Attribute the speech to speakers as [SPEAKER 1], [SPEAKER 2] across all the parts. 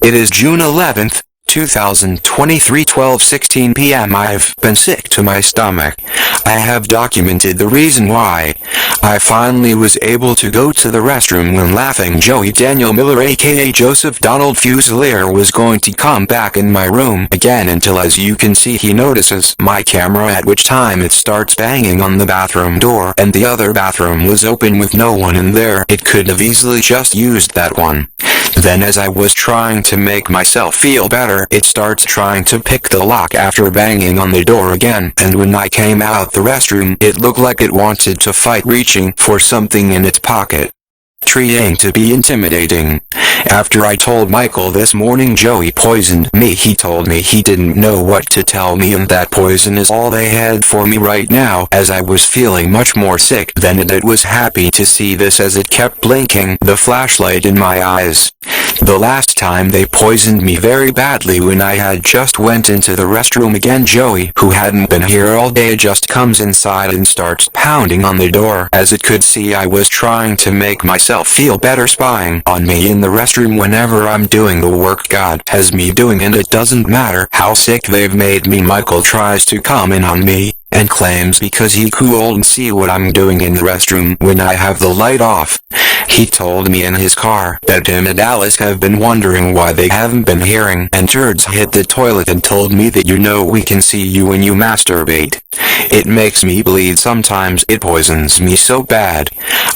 [SPEAKER 1] It is June 11th, 2023, 12:16 p.m. I've been sick to my stomach. I have documented the reason why. I finally was able to go to the restroom when Laughing Joey Daniel Miller aka Joseph Donald Fusilier was going to come back in my room again until, as you can see, he notices my camera, at which time it starts banging on the bathroom door, and the other bathroom was open with no one in there. It could have easily just used that one. Then, as I was trying to make myself feel better, it starts trying to pick the lock after banging on the door again, and when I came out the restroom, it looked like it wanted to fight, reaching for something in its pocket, trying to be intimidating. After I told Michael this morning Joey poisoned me, he told me he didn't know what to tell me and that poison is all they had for me right now, as I was feeling much more sick than it was happy to see this as it kept blinking the flashlight in my eyes. The last time they poisoned me very badly when I had just went into the restroom again, Joey, who hadn't been here all day, just comes inside and starts pounding on the door. As it could see, I was trying to make myself feel better, spying on me in the restroom whenever I'm doing the work God has me doing, and it doesn't matter how sick they've made me. Michael tries to come in on me and claims because he could and see what I'm doing in the restroom when I have the light off. He told me in his car that him and Alice have been wondering why they haven't been hearing, and turds hit the toilet and told me that we can see you when you masturbate. It makes me bleed sometimes, it poisons me so bad.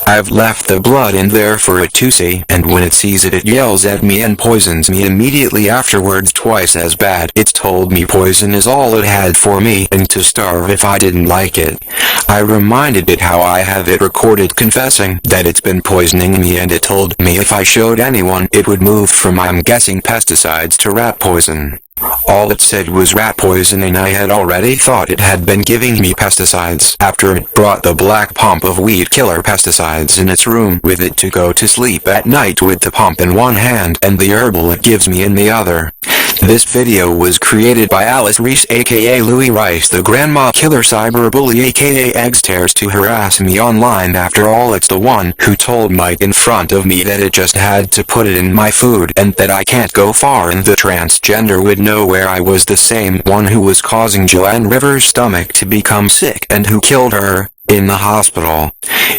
[SPEAKER 1] I've left the blood in there for it to see, and when it sees it yells at me and poisons me immediately afterwards twice as bad. It's told me poison is all it had for me and to starve if I didn't like it. I reminded it how I have it recorded confessing that it's been poisoning me, and it told me if I showed anyone it would move from, I'm guessing, pesticides to rat poison. All it said was rat poison, and I had already thought it had been giving me pesticides after it brought the black pump of weed killer pesticides in its room with it to go to sleep at night with the pump in one hand and the herbal it gives me in the other. This video was created by Alice Reese aka Louis Rice, the grandma killer cyberbully aka Eggstairs, to harass me online. After all, it's the one who told Mike in front of me that it just had to put it in my food and that I can't go far and the transgender would know where I was, the same one who was causing Joanne Rivers' stomach to become sick and who killed her in the hospital.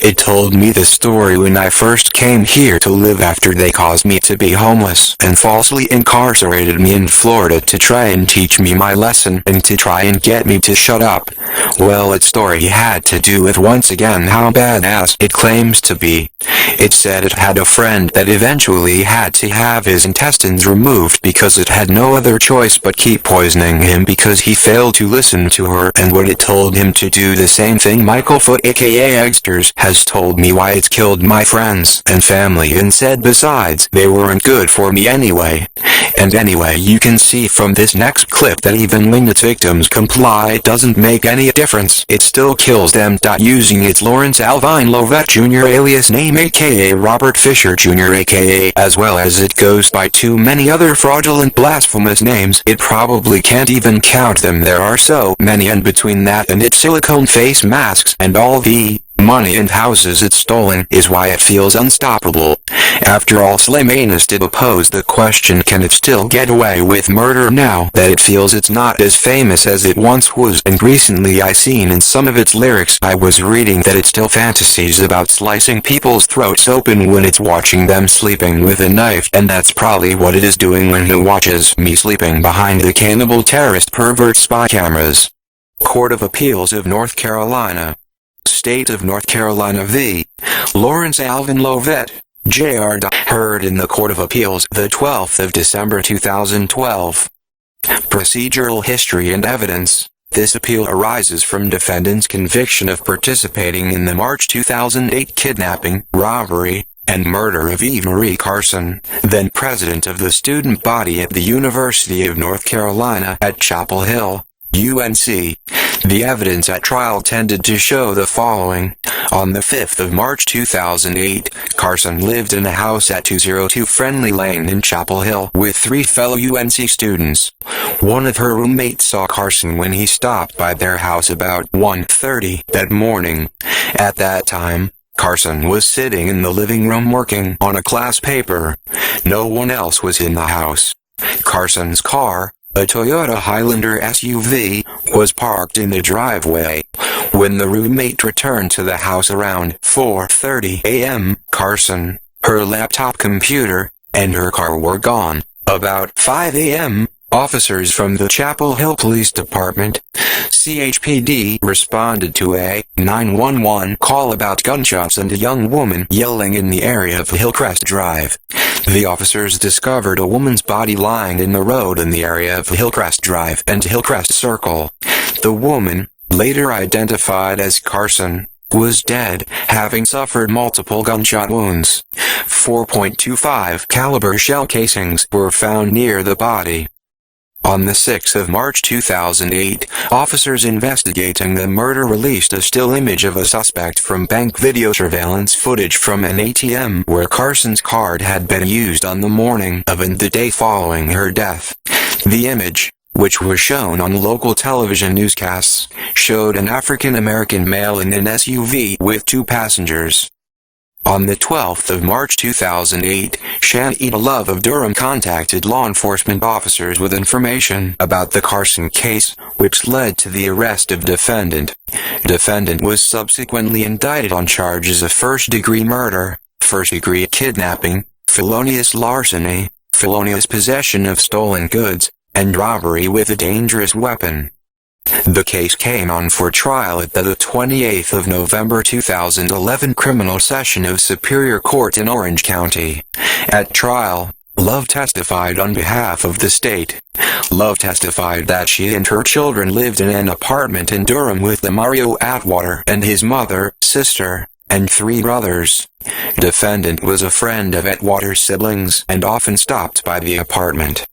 [SPEAKER 1] It told me the story when I first came here to live after they caused me to be homeless and falsely incarcerated me in Florida to try and teach me my lesson and to try and get me to shut up. Well, its story had to do with, once again, how badass it claims to be. It said it had a friend that eventually had to have his intestines removed because it had no other choice but keep poisoning him because he failed to listen to her, and when it told him to do the same thing, Michael Foot aka Eggstairs has told me why it's killed my friends and family and said besides they weren't good for me anyway. And anyway, you can see from this next clip that even when its victims comply, it doesn't make any difference. It still kills them. Using its Lawrence Alvine Lovett Jr. alias name aka Robert Fisher Jr. aka, as well as it goes by too many other fraudulent blasphemous names. It probably can't even count them, there are so many, and between that and its silicone face masks and all the money and houses it's stolen is why it feels unstoppable. After all, Slaymanus did oppose the question, can it still get away with murder now that it feels it's not as famous as it once was? And recently I seen in some of its lyrics I was reading that it still fantasies about slicing people's throats open when it's watching them sleeping with a knife, and that's probably what it is doing when it watches me sleeping behind the cannibal terrorist pervert spy cameras. Court of Appeals of North Carolina. State of North Carolina v. Lawrence Alvin Lovett, Jr. Heard in the Court of Appeals the 12th of December 2012. Procedural history and evidence. This appeal arises from defendant's conviction of participating in the March 2008 kidnapping, robbery, and murder of Eve Marie Carson, then president of the student body at the University of North Carolina at Chapel Hill, UNC. The evidence at trial tended to show the following. On the 5th of March 2008, Carson lived in a house at 202 Friendly Lane in Chapel Hill with 3 fellow UNC students. One of her roommates saw Carson when he stopped by their house about 1:30 that morning. At that time, Carson was sitting in the living room working on a class paper. No one else was in the house. Carson's car, a Toyota Highlander SUV, was parked in the driveway. When the roommate returned to the house around 4:30 a.m., Carson, her laptop computer, and her car were gone. About 5 a.m., officers from the Chapel Hill Police Department, CHPD, responded to a 911 call about gunshots and a young woman yelling in the area of Hillcrest Drive. The officers discovered a woman's body lying in the road in the area of Hillcrest Drive and Hillcrest Circle. The woman, later identified as Carson, was dead, having suffered multiple gunshot wounds. 4.25 caliber shell casings were found near the body. On the 6th of March 2008, officers investigating the murder released a still image of a suspect from bank video surveillance footage from an ATM where Carson's card had been used on the morning of and the day following her death. The image, which was shown on local television newscasts, showed an African-American male in an SUV with 2 passengers. On the 12th of March 2008, Shanita Love of Durham contacted law enforcement officers with information about the Carson case, which led to the arrest of defendant. Defendant was subsequently indicted on charges of first-degree murder, first-degree kidnapping, felonious larceny, felonious possession of stolen goods, and robbery with a dangerous weapon. The case came on for trial at the 28th of November 2011 criminal session of Superior Court in Orange County. At trial, Love testified on behalf of the state. Love testified that she and her children lived in an apartment in Durham with Mario Atwater and his mother, sister, and 3 brothers. Defendant was a friend of Atwater's siblings and often stopped by the apartment.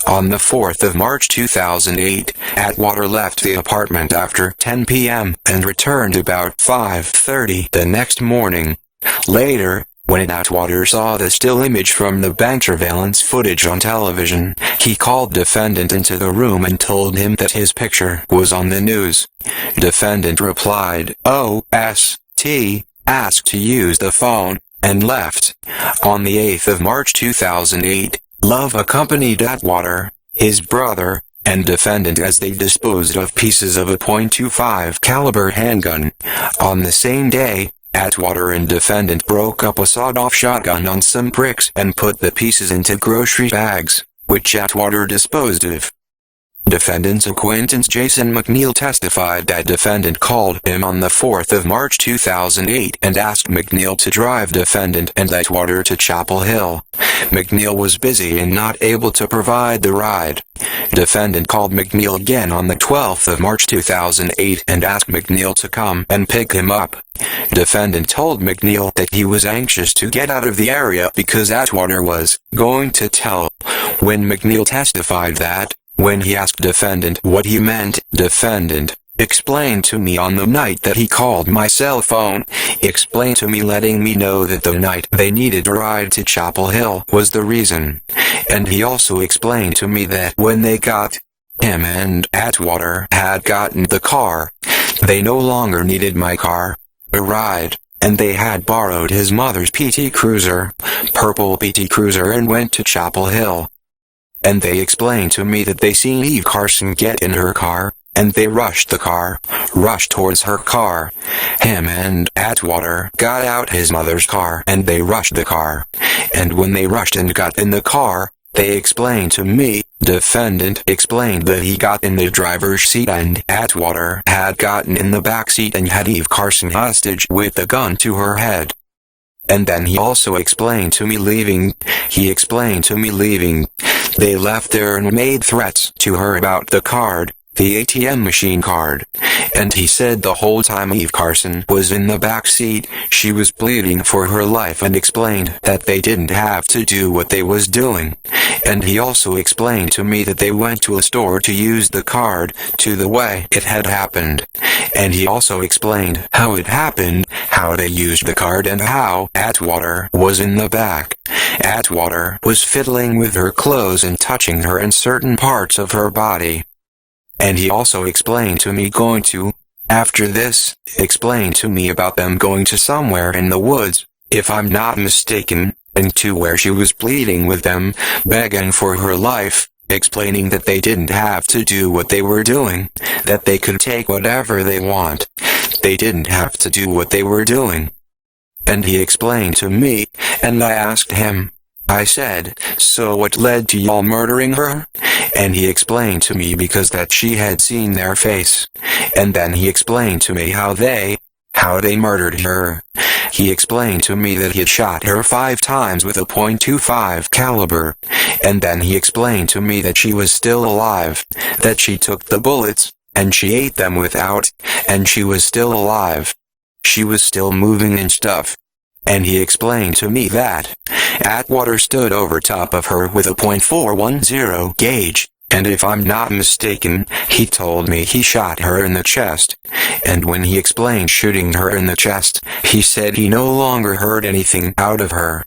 [SPEAKER 1] On the 4th of March 2008, Atwater left the apartment after 10 p.m. and returned about 5:30 the next morning. Later, when Atwater saw the still image from the bank surveillance footage on television, he called defendant into the room and told him that his picture was on the news. Defendant replied, "OST," asked to use the phone, and left. On the 8th of March 2008, Love accompanied Atwater, his brother, and defendant as they disposed of pieces of a .25 caliber handgun. On the same day, Atwater and defendant broke up a sawed-off shotgun on some bricks and put the pieces into grocery bags, which Atwater disposed of. Defendant's acquaintance Jason McNeil testified that defendant called him on the 4th of March 2008 and asked McNeil to drive defendant and Atwater to Chapel Hill. McNeil was busy and not able to provide the ride. Defendant called McNeil again on the 12th of March 2008 and asked McNeil to come and pick him up. Defendant told McNeil that he was anxious to get out of the area because Atwater was going to tell. When McNeil testified that, when he asked defendant what he meant, defendant explained to me on the night that he called my cell phone, explained to me letting me know that the night they needed a ride to Chapel Hill was the reason. And he also explained to me that when they got him and Atwater had gotten the car, they no longer needed my car, a ride, and they had borrowed his mother's PT Cruiser, purple PT Cruiser, and went to Chapel Hill. And they explained to me that they seen Eve Carson get in her car, and they rushed towards her car. Him and Atwater got out his mother's car and they rushed the car. And when they rushed and got in the car, they explained to me, defendant explained that he got in the driver's seat and Atwater had gotten in the back seat and had Eve Carson hostage with a gun to her head. And then he also explained to me leaving. They left there and made threats to her about the card, the ATM machine card. And he said the whole time Eve Carson was in the back seat, she was pleading for her life and explained that they didn't have to do what they was doing. And he also explained to me that they went to a store to use the card to the way it had happened. And he also explained how it happened, how they used the card, and how Atwater was in the back. Atwater was fiddling with her clothes and touching her in certain parts of her body. And he also explained to me going to After this, explained to me about them going to somewhere in the woods, if I'm not mistaken, and to where she was pleading with them, begging for her life, explaining that they didn't have to do what they were doing, that they could take whatever they want. They didn't have to do what they were doing. And he explained to me, and I asked him. I said, so what led to y'all murdering her? And he explained to me because that she had seen their face. And then he explained to me how they murdered her. He explained to me that he had shot her 5 times with a .25 caliber. And then he explained to me that she was still alive, that she took the bullets, and she ate them without, and she was still alive. She was still moving and stuff. And he explained to me that Atwater stood over top of her with a .410 gauge, and if I'm not mistaken, he told me he shot her in the chest. And when he explained shooting her in the chest, he said he no longer heard anything out of her.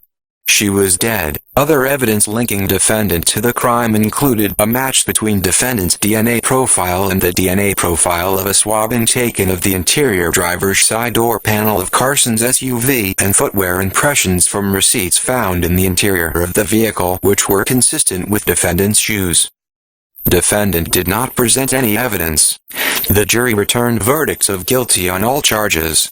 [SPEAKER 1] She was dead. Other evidence linking defendant to the crime included a match between defendant's DNA profile and the DNA profile of a swabbing taken of the interior driver's side door panel of Carson's SUV and footwear impressions from receipts found in the interior of the vehicle which were consistent with defendant's shoes. Defendant did not present any evidence. The jury returned verdicts of guilty on all charges.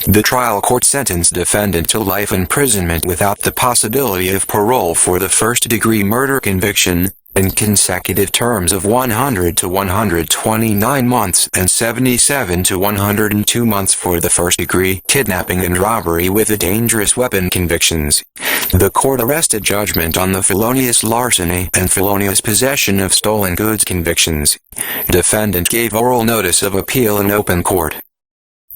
[SPEAKER 1] The trial court sentenced defendant to life imprisonment without the possibility of parole for the first-degree murder conviction, in consecutive terms of 100 to 129 months and 77 to 102 months for the first-degree kidnapping and robbery with a dangerous weapon convictions. The court arrested judgment on the felonious larceny and felonious possession of stolen goods convictions. Defendant gave oral notice of appeal in open court.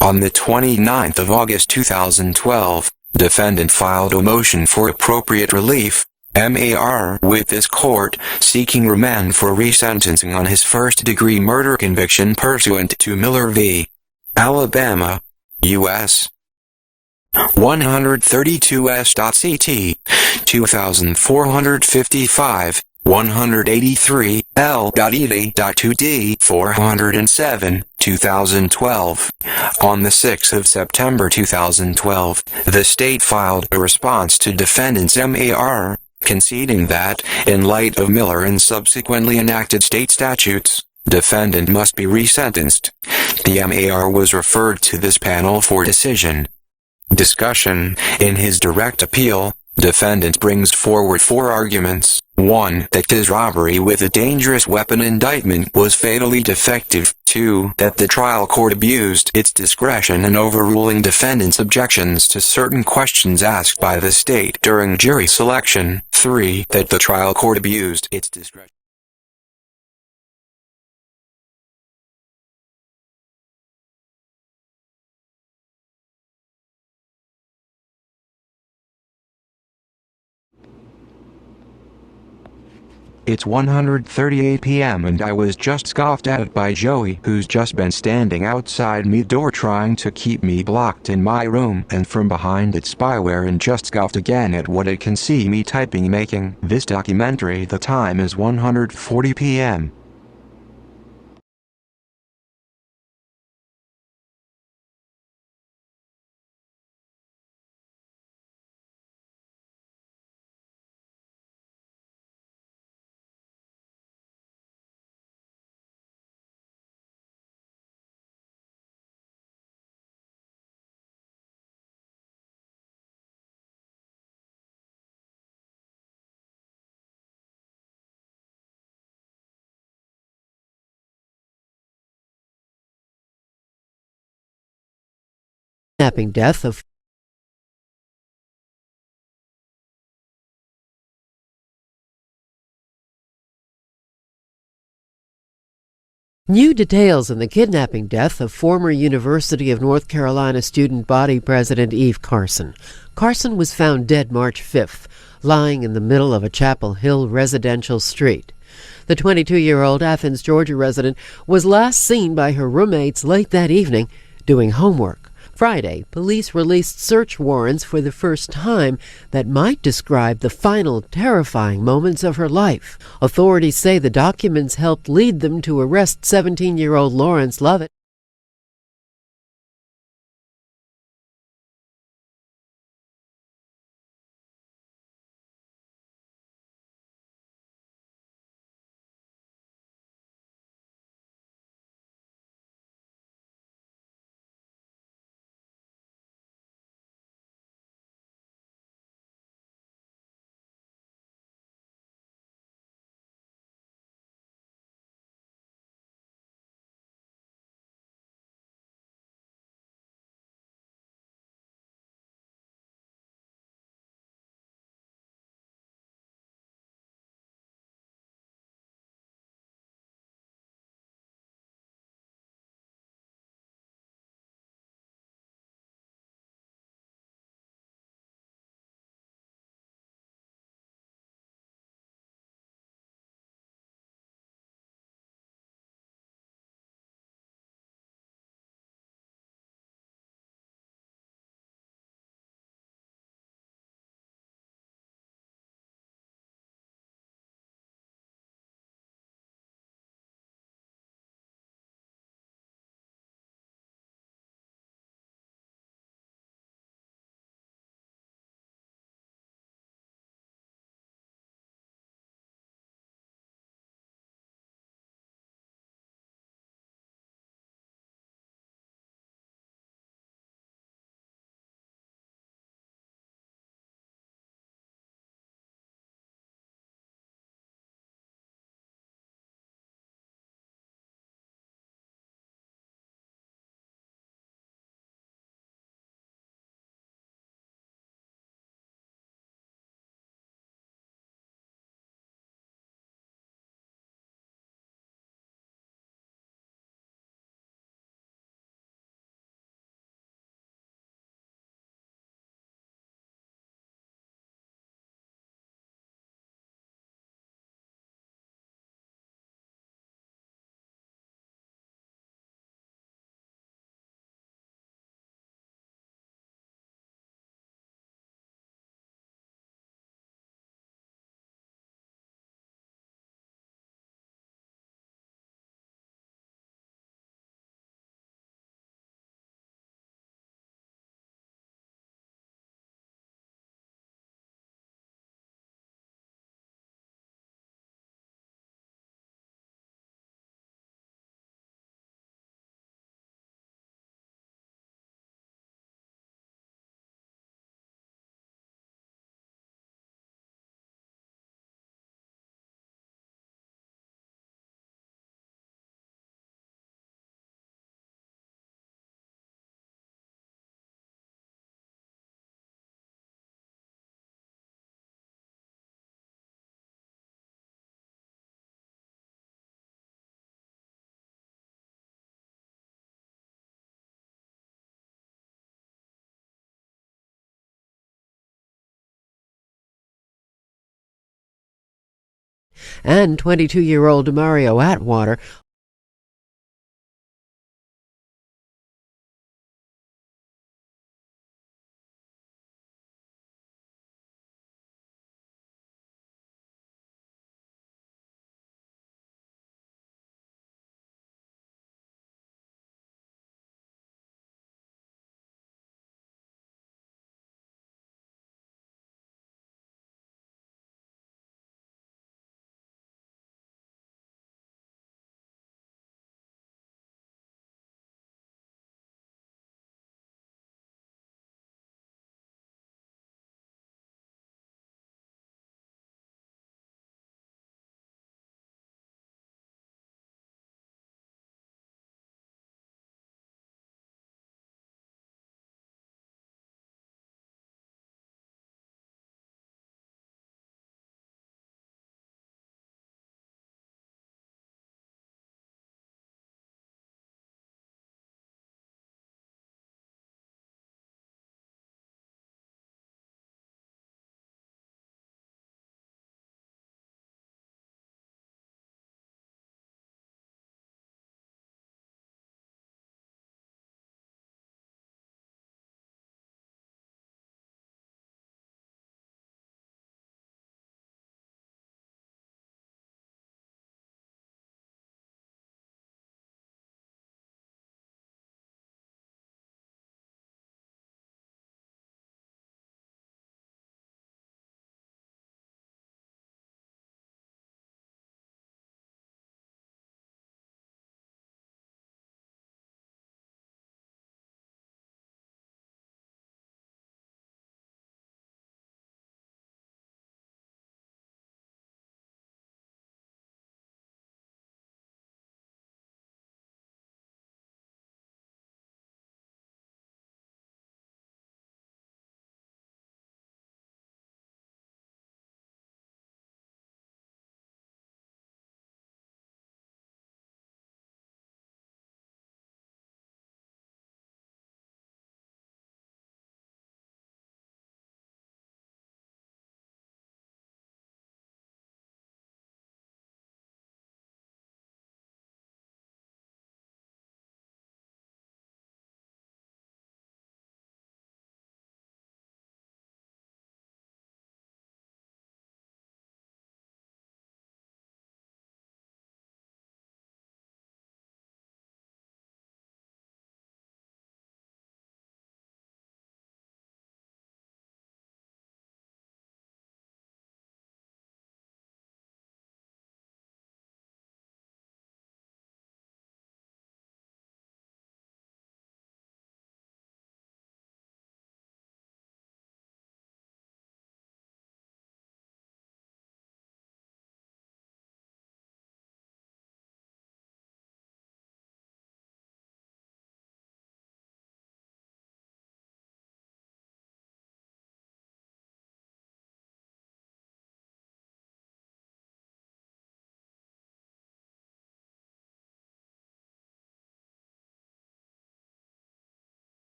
[SPEAKER 1] On the 29th of August 2012, defendant filed a motion for appropriate relief, MAR, with this court, seeking remand for resentencing on his first-degree murder conviction pursuant to Miller v. Alabama, U.S. 132S.CT, 2455, 183, L.ED.2D, 407, 2012. On the 6th of September 2012, the state filed a response to defendant's MAR, conceding that, in light of Miller and subsequently enacted state statutes, defendant must be resentenced. The MAR was referred to this panel for decision. Discussion. In his direct appeal, defendant brings forward 4 arguments. 1. That his robbery with a dangerous weapon indictment was fatally defective. 2. That the trial court abused its discretion in overruling defendant's objections to certain questions asked by the state during jury selection. 3. That the trial court abused its discretion. It's 1:38 p.m. and I was just scoffed at by Joey, who's just been standing outside me door trying to keep me blocked in my room and from behind its spyware, and just scoffed again at what it can see me typing making this documentary. The time is 1:40 p.m.
[SPEAKER 2] Kidnapping death of New details in the kidnapping death of former University of North Carolina student body president Eve Carson. Carson was found dead March 5th, lying in the middle of a Chapel Hill residential street. The 22-year-old Athens, Georgia resident was last seen by her roommates late that evening doing homework. Friday, police released search warrants for the first time that might describe the final terrifying moments of her life. Authorities say the documents helped lead them to arrest 17-year-old Lawrence Lovett. and 22-year-old Demario Atwater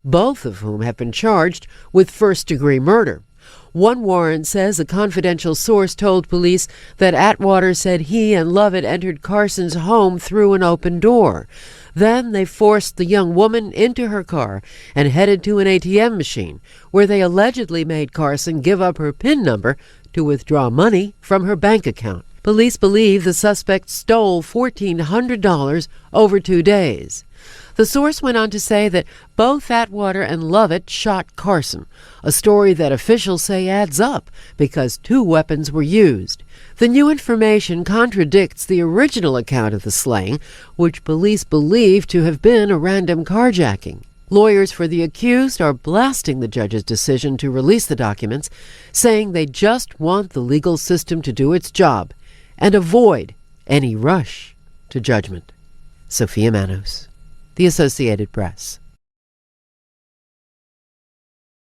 [SPEAKER 2] both of whom have been charged with first-degree murder. One warrant says a confidential source told police that Atwater said he and Lovett entered Carson's home through an open door. Then they forced the young woman into her car and headed to an ATM machine, where they allegedly made Carson give up her PIN number to withdraw money from her bank account. Police believe the suspect stole $1,400 over 2 days. The source went on to say that both Atwater and Lovett shot Carson, a story that officials say adds up because 2 weapons were used. The new information contradicts the original account of the slaying, which police believe to have been a random carjacking. Lawyers for the accused are blasting the judge's decision to release the documents, saying they just want the legal system to do its job and avoid any rush to judgment. Sophia Manos, The Associated Press.